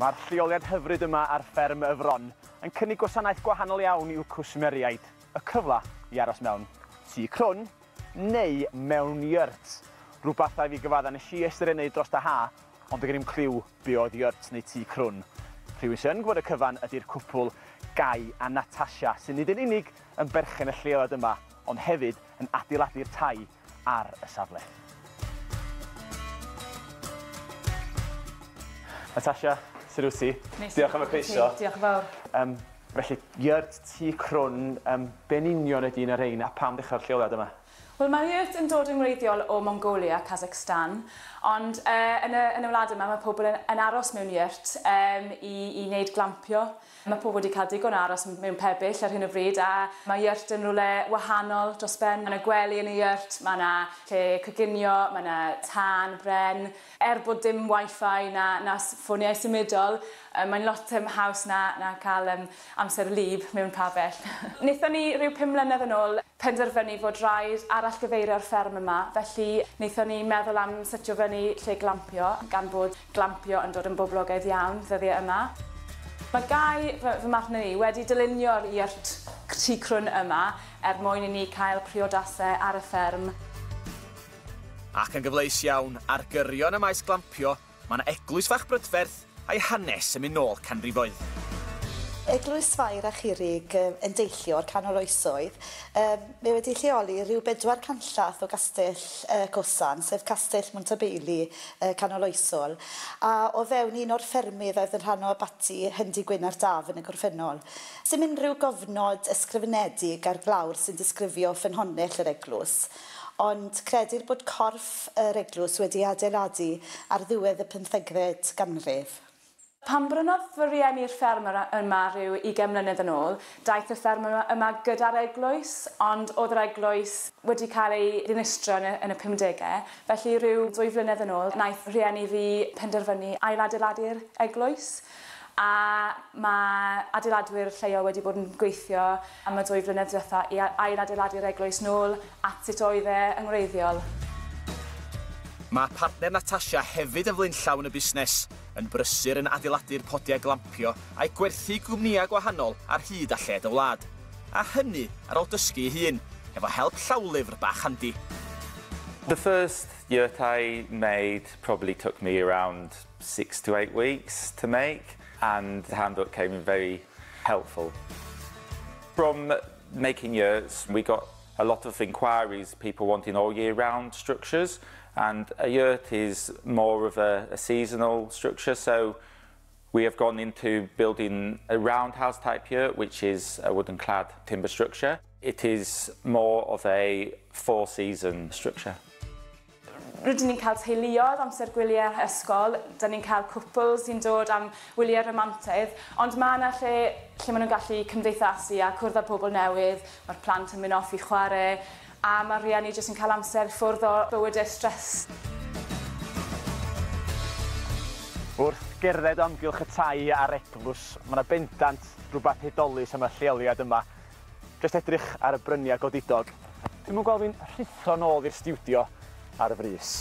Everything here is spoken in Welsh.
Mae'r lleoliad hyfryd yma ar Fferm y Fron yn cynnig gwasanaeth gwahanol iawn i'w cwsmeriaid, y cyfle i aros mewn Tŷ Crwn neu mewn Yurt. Rhywbeth a fi gyfadda nes i ysgrifennu dros y ha, ond y gennym cliw be oedd Yurt neu Tŷ Crwn. Rhywun sy'n gwybod y cyfan ydy'r cwpl Gai a Natasha, sy'n nid yn unig yn berchen y lleoliad yma, ond hefyd yn adeiladu'r tai ar y safle. Natasha, cyrraedd ti. Diolch am y croeso. Diolch yn fawr. Felly, Yurt, Tŷ Crwn, be'n union ydy un o'r rhain a pam ddechrau'r lleoliad yma? Wel, mae Yurt yn dod yn wreiddiol o Mongolia, Kazakhstan, ond yn y wlad yma mae pobl yn aros mewn Yurt i wneud glampio. Mae pobl wedi cael digon aros mewn pebyll ar hyn o bryd, a mae Yurt yn rhywle wahanol dros ben. Mae yna gwely yn y Yurt, mae yna lle coginio, mae yna tân, bren. Bod dim Wi-Fi na ffoniau symudol, mae'n lot haws na cael amser lib mewn pabell. Wnaethon ni rhyw 5 mlynedd yn ôl penderfynu fod rhaid arallgyfeirio'r fferm yma, felly wnaethon ni meddwl am setio fyny lle glampio, gan bod glampio yn dod yn boblogaidd iawn ddyddiau yma. Mae Gai, fy marn ni, wedi dylunio'r Yurt Tŷ Crwn yma mwyn i ni cael priodasau ar y fferm. Ac yn gyfleus iawn, ar gyrion y maes glampio, mae yna eglwys fach brydferth a'i hanes yn mynd nôl canrifoedd. Eglwys Fair a Chirig yn deillio o'r canol oesoedd. Mae wedi lleoli rhyw 4 canllath o Gastell Cosan, sef Castell Montabeili canol oesol, a o fewn un o'r ffermydd oedd yn rhan o abati Hynny Wener Daf yn y gorffennol. Sim unrhyw gofnod ysgrifenedig ar glawr sy'n disgrifio ffynhonnell yr eglwys, ond credir bod corff yr eglwys wedi adeiladu ar ddiwedd y 15fed ganrif. Pan brynodd fy rieni'r fferm yma rhyw 20 mlynedd yn ôl, daeth y fferm yma gyda'r eglwys, ond oedd yr eglwys wedi cael ei ddinistrio yn y 50au. Felly rhyw 2 flynedd yn ôl, wnaeth rieni fi penderfynu ailadeiladu'r eglwys. A mae adeiladwyr lleol wedi bod yn gweithio am y 2 flynedd diwetha i ailadeiladu'r eglwys nôl at sut oedd e yn wreiddiol. Mae partner Natasha hefyd yn flaenllaw yn y busnes, yn brysur yn adeiladu'r podiau glampio a'i gwerthu gwmnïau gwahanol ar hyd a lled y wlad. A hynny ar ôl dysgu ei hun, efo help llawlyfr bach handi. The first yurt I made probably took me around 6 to 8 weeks to make, and the handbook came in very helpful. From making yurts, we got a lot of inquiries, people wanting all year round structures, and a yurt is more of a seasonal structure, so we have gone into building a roundhouse type yurt, which is a wooden clad timber structure. It is more of a 4-season structure. Rydyn ni'n cael teuluoedd amser gwyliau ysgol, dyn ni'n cael cwpl sy'n dod am wyliau romantaidd, ond mae yna lle maen nhw'n gallu cymdeithasu a cwrdd â pobl newydd, mae'r plant yn mynd off i chwarae, a mae'r rieni jyst yn cael amser ffwrdd o bywydau stres. Wrth gerdded o amgylch y tai a'r eglwys, mae yna bendant rhywbeth hedolus am y lleoliad yma. Jyst edrych ar y bryniau godidog. Dwi'n mwyn gweld fi'n rhuthro nôl i'r stiwdio ar y frys.